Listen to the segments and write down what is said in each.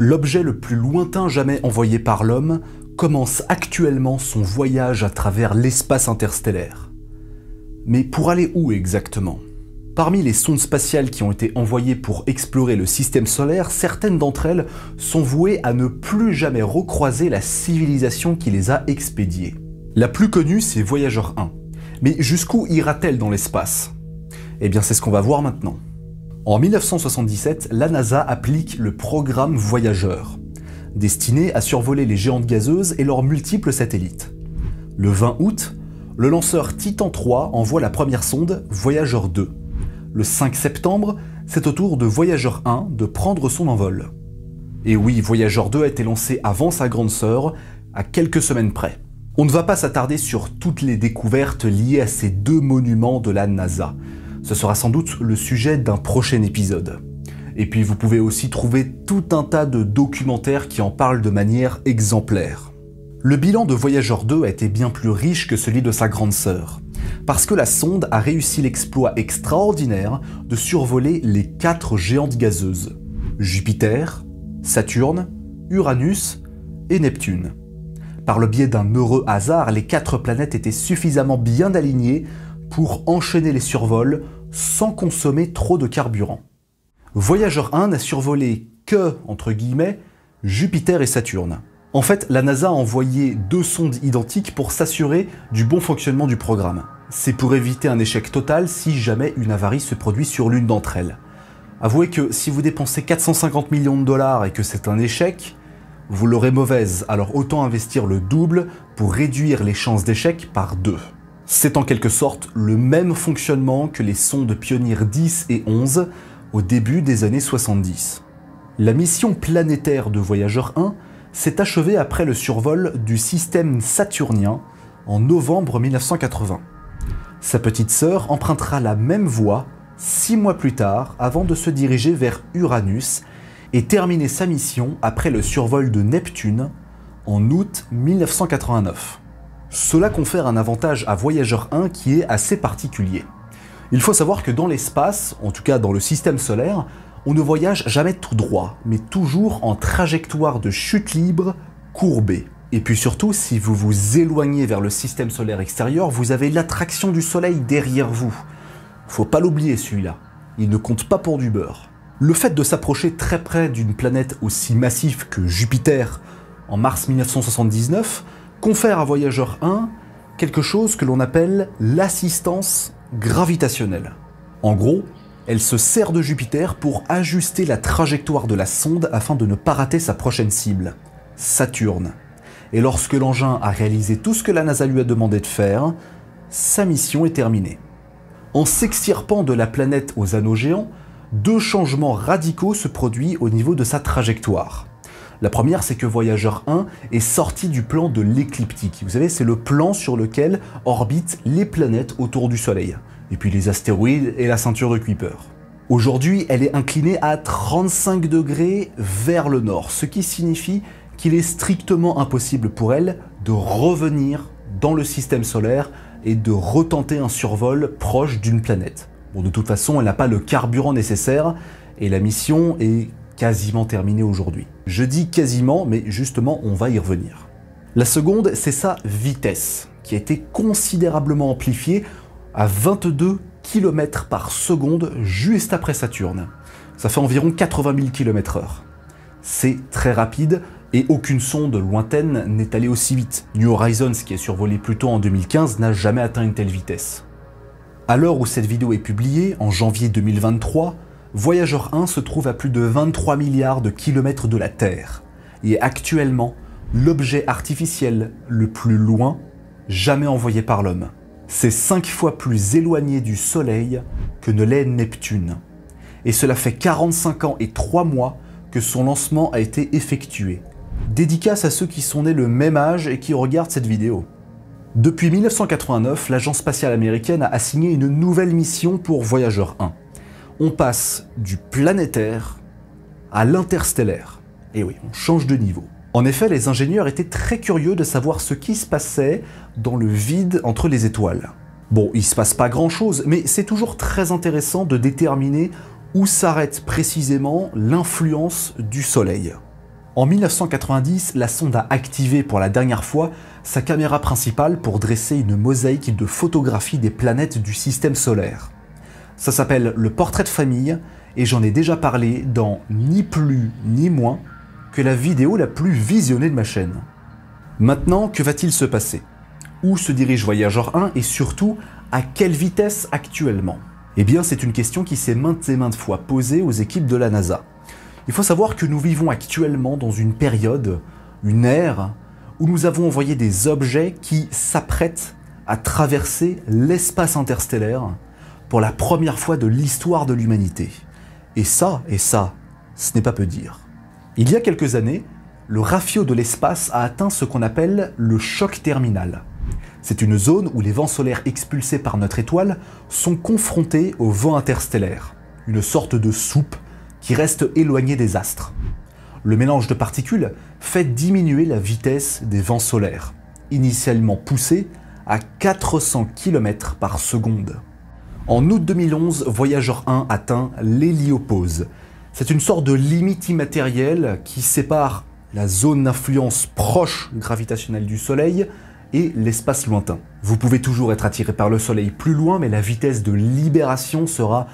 L'objet le plus lointain jamais envoyé par l'homme commence actuellement son voyage à travers l'espace interstellaire. Mais pour aller où exactement ? Parmi les sondes spatiales qui ont été envoyées pour explorer le système solaire, certaines d'entre elles sont vouées à ne plus jamais recroiser la civilisation qui les a expédiées. La plus connue, c'est Voyager 1. Mais jusqu'où ira-t-elle dans l'espace ? Eh bien, c'est ce qu'on va voir maintenant. En 1977, la NASA applique le programme Voyager, destiné à survoler les géantes gazeuses et leurs multiples satellites. Le 20 août, le lanceur Titan 3 envoie la première sonde, Voyager 2. Le 5 septembre, c'est au tour de Voyager 1 de prendre son envol. Et oui, Voyager 2 a été lancé avant sa grande sœur, à quelques semaines près. On ne va pas s'attarder sur toutes les découvertes liées à ces deux monuments de la NASA. Ce sera sans doute le sujet d'un prochain épisode. Et puis vous pouvez aussi trouver tout un tas de documentaires qui en parlent de manière exemplaire. Le bilan de Voyager 2 a été bien plus riche que celui de sa grande sœur, parce que la sonde a réussi l'exploit extraordinaire de survoler les 4 géantes gazeuses, Jupiter, Saturne, Uranus et Neptune. Par le biais d'un heureux hasard, les 4 planètes étaient suffisamment bien alignées pour enchaîner les survols sans consommer trop de carburant. Voyager 1 n'a survolé que, entre guillemets, Jupiter et Saturne. En fait, la NASA a envoyé 2 sondes identiques pour s'assurer du bon fonctionnement du programme. C'est pour éviter un échec total si jamais une avarie se produit sur l'une d'entre elles. Avouez que si vous dépensez 450 millions de dollars et que c'est un échec, vous l'aurez mauvaise, alors autant investir le double pour réduire les chances d'échec par 2. C'est en quelque sorte le même fonctionnement que les sondes Pioneer 10 et 11 au début des années 70. La mission planétaire de Voyager 1 s'est achevée après le survol du système saturnien en novembre 1980. Sa petite sœur empruntera la même voie 6 mois plus tard avant de se diriger vers Uranus et terminer sa mission après le survol de Neptune en août 1989. Cela confère un avantage à Voyager 1 qui est assez particulier. Il faut savoir que dans l'espace, en tout cas dans le système solaire, on ne voyage jamais tout droit, mais toujours en trajectoire de chute libre courbée. Et puis surtout, si vous vous éloignez vers le système solaire extérieur, vous avez l'attraction du Soleil derrière vous. Faut pas l'oublier celui-là, il ne compte pas pour du beurre. Le fait de s'approcher très près d'une planète aussi massive que Jupiter en mars 1979 confère à Voyager 1 quelque chose que l'on appelle l'assistance gravitationnelle. En gros, elle se sert de Jupiter pour ajuster la trajectoire de la sonde afin de ne pas rater sa prochaine cible, Saturne. Et lorsque l'engin a réalisé tout ce que la NASA lui a demandé de faire, sa mission est terminée. En s'extirpant de la planète aux anneaux géants, 2 changements radicaux se produisent au niveau de sa trajectoire. La première, c'est que Voyager 1 est sorti du plan de l'écliptique. Vous savez, c'est le plan sur lequel orbitent les planètes autour du Soleil, et puis les astéroïdes et la ceinture de Kuiper. Aujourd'hui, elle est inclinée à 35 degrés vers le nord, ce qui signifie qu'il est strictement impossible pour elle de revenir dans le système solaire et de retenter un survol proche d'une planète. Bon, de toute façon, elle n'a pas le carburant nécessaire et la mission est quasiment terminée aujourd'hui. Je dis quasiment, mais justement, on va y revenir. La seconde, c'est sa vitesse, qui a été considérablement amplifiée à 22 km par seconde juste après Saturne. Ça fait environ 80 000 km/h. C'est très rapide et aucune sonde lointaine n'est allée aussi vite. New Horizons, qui est survolé plus tôt en 2015, n'a jamais atteint une telle vitesse. À l'heure où cette vidéo est publiée, en janvier 2023, Voyager 1 se trouve à plus de 23 milliards de kilomètres de la Terre et est actuellement l'objet artificiel le plus loin jamais envoyé par l'homme. C'est 5 fois plus éloigné du Soleil que ne l'est Neptune. Et cela fait 45 ans et 3 mois que son lancement a été effectué. Dédicace à ceux qui sont nés le même âge et qui regardent cette vidéo. Depuis 1989, l'agence spatiale américaine a assigné une nouvelle mission pour Voyager 1. On passe du planétaire à l'interstellaire. Et oui, on change de niveau. En effet, les ingénieurs étaient très curieux de savoir ce qui se passait dans le vide entre les étoiles. Bon, il se passe pas grand-chose, mais c'est toujours très intéressant de déterminer où s'arrête précisément l'influence du Soleil. En 1990, la sonde a activé pour la dernière fois sa caméra principale pour dresser une mosaïque de photographies des planètes du système solaire. Ça s'appelle le portrait de famille et j'en ai déjà parlé dans ni plus ni moins que la vidéo la plus visionnée de ma chaîne. Maintenant, que va-t-il se passer? Où se dirige Voyager 1 et surtout, à quelle vitesse actuellement? Eh bien, c'est une question qui s'est maintes et maintes fois posée aux équipes de la NASA. Il faut savoir que nous vivons actuellement dans une période, une ère, où nous avons envoyé des objets qui s'apprêtent à traverser l'espace interstellaire pour la première fois de l'histoire de l'humanité. Et ça, ce n'est pas peu dire. Il y a quelques années, le rafio de l'espace a atteint ce qu'on appelle le choc terminal. C'est une zone où les vents solaires expulsés par notre étoile sont confrontés au vent interstellaire, une sorte de soupe qui reste éloignée des astres. Le mélange de particules fait diminuer la vitesse des vents solaires, initialement poussés à 400 km par seconde. En août 2011, Voyager 1 atteint l'héliopause. C'est une sorte de limite immatérielle qui sépare la zone d'influence proche gravitationnelle du Soleil et l'espace lointain. Vous pouvez toujours être attiré par le Soleil plus loin, mais la vitesse de libération sera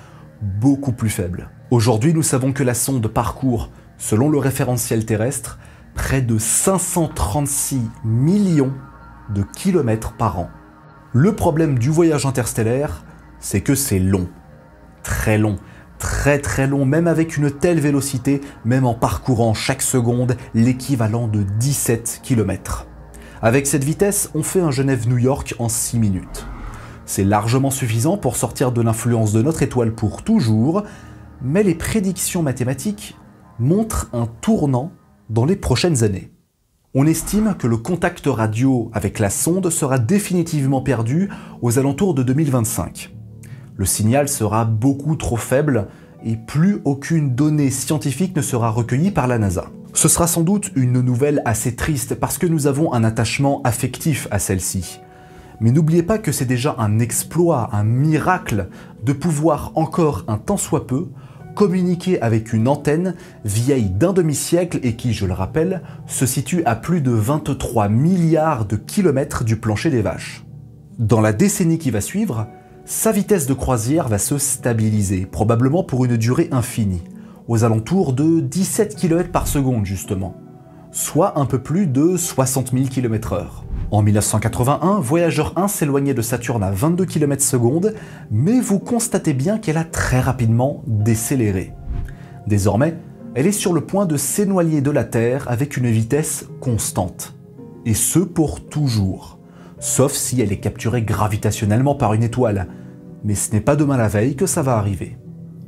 beaucoup plus faible. Aujourd'hui, nous savons que la sonde parcourt, selon le référentiel terrestre, près de 536 millions de kilomètres par an. Le problème du voyage interstellaire, c'est que c'est long. Très long. Très long, même avec une telle vélocité, même en parcourant chaque seconde l'équivalent de 17 km. Avec cette vitesse, on fait un Genève-New York en 6 minutes. C'est largement suffisant pour sortir de l'influence de notre étoile pour toujours, mais les prédictions mathématiques montrent un tournant dans les prochaines années. On estime que le contact radio avec la sonde sera définitivement perdu aux alentours de 2025. Le signal sera beaucoup trop faible et plus aucune donnée scientifique ne sera recueillie par la NASA. Ce sera sans doute une nouvelle assez triste parce que nous avons un attachement affectif à celle-ci. Mais n'oubliez pas que c'est déjà un exploit, un miracle de pouvoir encore un tant soit peu communiquer avec une antenne vieille d'un demi-siècle et qui, je le rappelle, se situe à plus de 23 milliards de kilomètres du plancher des vaches. Dans la décennie qui va suivre, sa vitesse de croisière va se stabiliser, probablement pour une durée infinie, aux alentours de 17 km par seconde justement, soit un peu plus de 60 000 km/h. En 1981, Voyager 1 s'éloignait de Saturne à 22 km/s, mais vous constatez bien qu'elle a très rapidement décéléré. Désormais, elle est sur le point de s'éloigner de la Terre avec une vitesse constante. Et ce pour toujours. Sauf si elle est capturée gravitationnellement par une étoile. Mais ce n'est pas demain la veille que ça va arriver.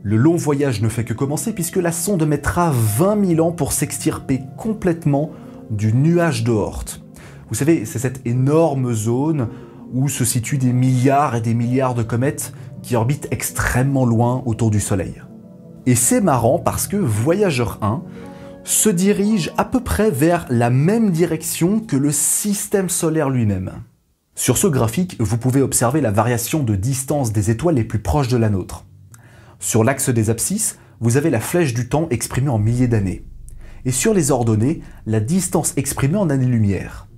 Le long voyage ne fait que commencer puisque la sonde mettra 20 000 ans pour s'extirper complètement du nuage de Oort. Vous savez, c'est cette énorme zone où se situent des milliards et des milliards de comètes qui orbitent extrêmement loin autour du Soleil. Et c'est marrant parce que Voyager 1 se dirige à peu près vers la même direction que le système solaire lui-même. Sur ce graphique, vous pouvez observer la variation de distance des étoiles les plus proches de la nôtre. Sur l'axe des abscisses, vous avez la flèche du temps exprimée en milliers d'années. Et sur les ordonnées, la distance exprimée en années-lumière.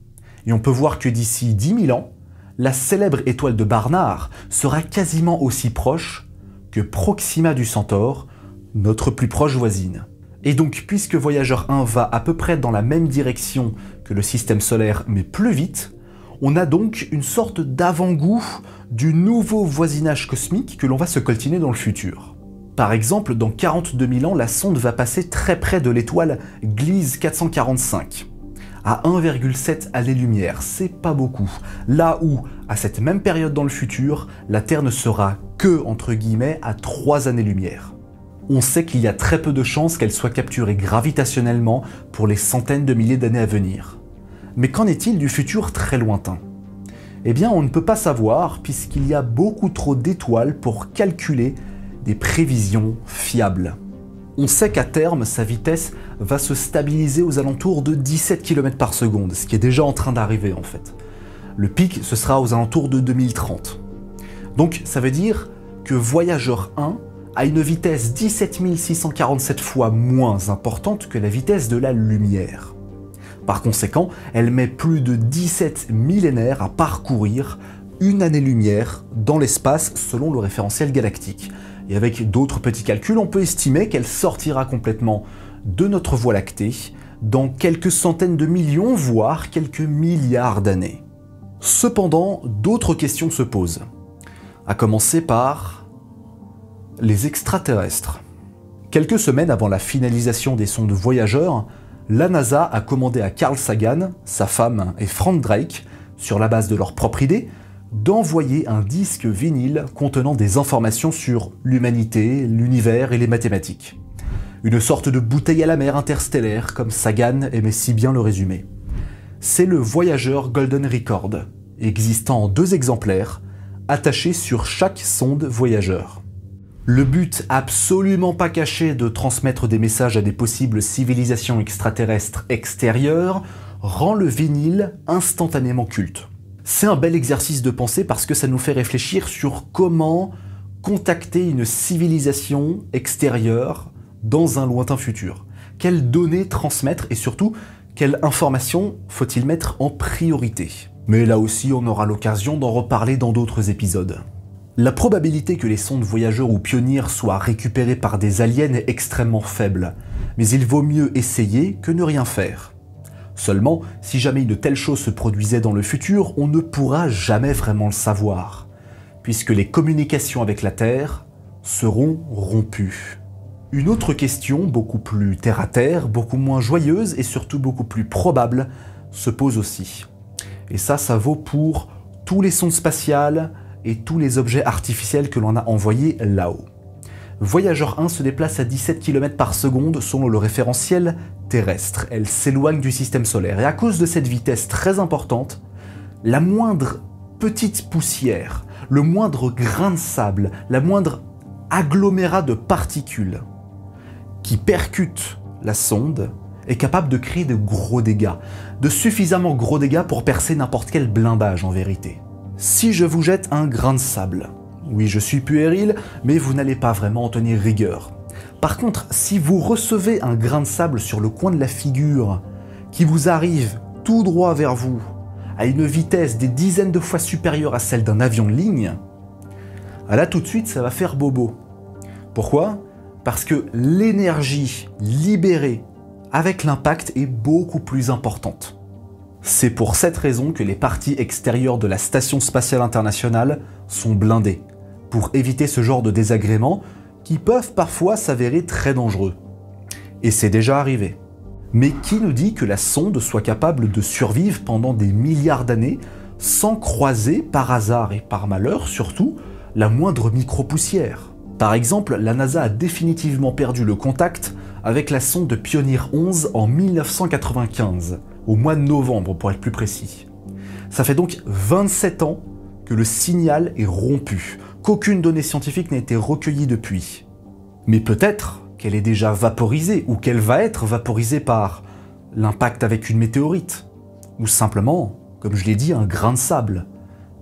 Et on peut voir que d'ici 10 000 ans, la célèbre étoile de Barnard sera quasiment aussi proche que Proxima du Centaure, notre plus proche voisine. Et donc, puisque Voyager 1 va à peu près dans la même direction que le système solaire, mais plus vite, on a donc une sorte d'avant-goût du nouveau voisinage cosmique que l'on va se coltiner dans le futur. Par exemple, dans 42 000 ans, la sonde va passer très près de l'étoile Gliese 445, à 1,7 années-lumière, c'est pas beaucoup. Là où, à cette même période dans le futur, la Terre ne sera que, entre guillemets, à 3 années-lumière. On sait qu'il y a très peu de chances qu'elle soit capturée gravitationnellement pour les centaines de milliers d'années à venir. Mais qu'en est-il du futur très lointain? Eh bien, on ne peut pas savoir puisqu'il y a beaucoup trop d'étoiles pour calculer des prévisions fiables. On sait qu'à terme, sa vitesse va se stabiliser aux alentours de 17 km par seconde, ce qui est déjà en train d'arriver en fait. Le pic, ce sera aux alentours de 2030. Donc ça veut dire que Voyager 1 à une vitesse 17 647 fois moins importante que la vitesse de la lumière. Par conséquent, elle met plus de 17 millénaires à parcourir une année-lumière dans l'espace selon le référentiel galactique. Et avec d'autres petits calculs, on peut estimer qu'elle sortira complètement de notre Voie lactée dans quelques centaines de millions, voire quelques milliards d'années. Cependant, d'autres questions se posent. À commencer par les extraterrestres. Quelques semaines avant la finalisation des sondes Voyager, la NASA a commandé à Carl Sagan, sa femme et Frank Drake, sur la base de leur propre idée, d'envoyer un disque vinyle contenant des informations sur l'humanité, l'univers et les mathématiques. Une sorte de bouteille à la mer interstellaire, comme Sagan aimait si bien le résumer. C'est le Voyager Golden Record, existant en 2 exemplaires, attachés sur chaque sonde Voyager. Le but absolument pas caché de transmettre des messages à des possibles civilisations extraterrestres extérieures rend le vinyle instantanément culte. C'est un bel exercice de pensée parce que ça nous fait réfléchir sur comment contacter une civilisation extérieure dans un lointain futur. Quelles données transmettre et surtout, quelles informations faut-il mettre en priorité? Mais là aussi, on aura l'occasion d'en reparler dans d'autres épisodes. La probabilité que les sondes Voyager ou Pioneer soient récupérées par des aliens est extrêmement faible, mais il vaut mieux essayer que ne rien faire. Seulement, si jamais une telle chose se produisait dans le futur, on ne pourra jamais vraiment le savoir, puisque les communications avec la Terre seront rompues. Une autre question, beaucoup plus terre-à-terre, beaucoup moins joyeuse et surtout beaucoup plus probable, se pose aussi. Et ça vaut pour tous les sondes spatiales et tous les objets artificiels que l'on a envoyés là-haut. Voyager 1 se déplace à 17 km par seconde selon le référentiel terrestre. Elle s'éloigne du système solaire et à cause de cette vitesse très importante, la moindre petite poussière, le moindre grain de sable, la moindre agglomérat de particules qui percute la sonde est capable de créer de gros dégâts, de suffisamment gros dégâts pour percer n'importe quel blindage en vérité. Si je vous jette un grain de sable, oui, je suis puéril, mais vous n'allez pas vraiment en tenir rigueur. Par contre, si vous recevez un grain de sable sur le coin de la figure, qui vous arrive tout droit vers vous, à une vitesse des dizaines de fois supérieure à celle d'un avion de ligne, là tout de suite ça va faire bobo. Pourquoi? Parce que l'énergie libérée avec l'impact est beaucoup plus importante. C'est pour cette raison que les parties extérieures de la Station Spatiale Internationale sont blindées, pour éviter ce genre de désagréments qui peuvent parfois s'avérer très dangereux. Et c'est déjà arrivé. Mais qui nous dit que la sonde soit capable de survivre pendant des milliards d'années sans croiser par hasard et par malheur surtout la moindre micro-poussière? Par exemple, la NASA a définitivement perdu le contact avec la sonde Pioneer 11 en 1995, au mois de novembre pour être plus précis. Ça fait donc 27 ans que le signal est rompu, qu'aucune donnée scientifique n'a été recueillie depuis. Mais peut-être qu'elle est déjà vaporisée, ou qu'elle va être vaporisée par l'impact avec une météorite, ou simplement, comme je l'ai dit, un grain de sable.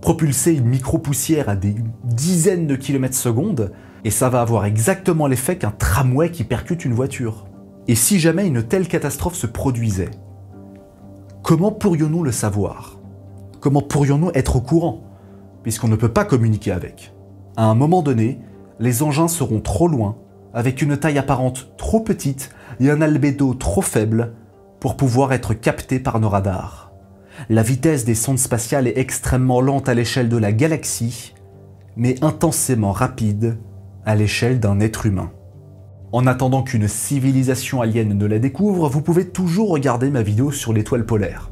Propulser une micro-poussière à des dizaines de kilomètres secondes, et ça va avoir exactement l'effet qu'un tramway qui percute une voiture. Et si jamais une telle catastrophe se produisait, comment pourrions-nous le savoir? Comment pourrions-nous être au courant? Puisqu'on ne peut pas communiquer avec. À un moment donné, les engins seront trop loin, avec une taille apparente trop petite et un albédo trop faible pour pouvoir être captés par nos radars. La vitesse des sondes spatiales est extrêmement lente à l'échelle de la galaxie, mais intensément rapide à l'échelle d'un être humain. En attendant qu'une civilisation alien ne la découvre, vous pouvez toujours regarder ma vidéo sur l'étoile polaire.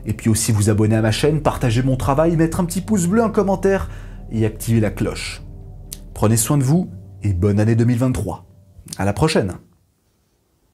Et puis aussi vous abonner à ma chaîne, partager mon travail, mettre un petit pouce bleu, un commentaire et activer la cloche. Prenez soin de vous et bonne année 2023. À la prochaine!